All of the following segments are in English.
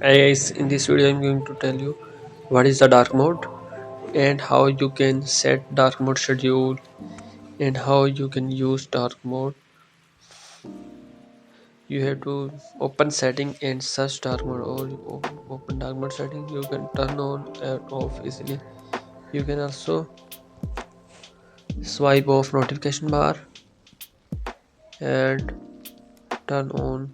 Hey guys, in this video I'm going to tell you what is the dark mode and how you can set dark mode schedule and how you can use dark mode. You have to open setting and search dark mode, or you open dark mode setting. You can turn on and off easily. You can also swipe off notification bar and turn on.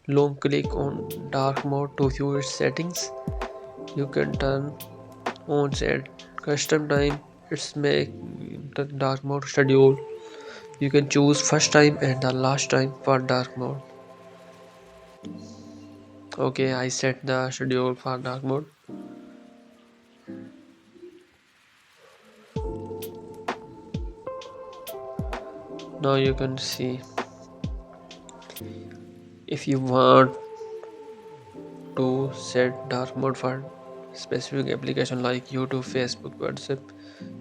Long click on dark mode to view its settings. You can turn on set custom time. It's make the dark mode schedule. You can choose first time and the last time for dark mode. Okay, I set the schedule for dark mode. Now you can see if you want to set dark mode for specific application like YouTube, Facebook, WhatsApp,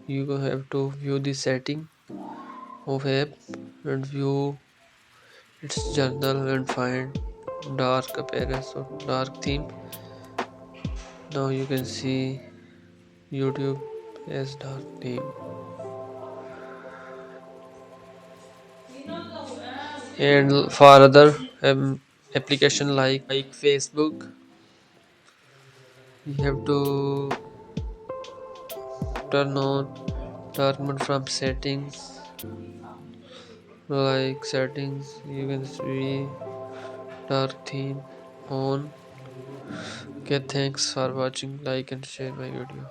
you have to view the setting of app and view its journal and find dark appearance or dark theme. Now you can see YouTube as dark theme. And for other application like Facebook, you have to turn on dark mode from settings. Like settings, you can see dark theme on. Okay, thanks for watching. Like and share my video.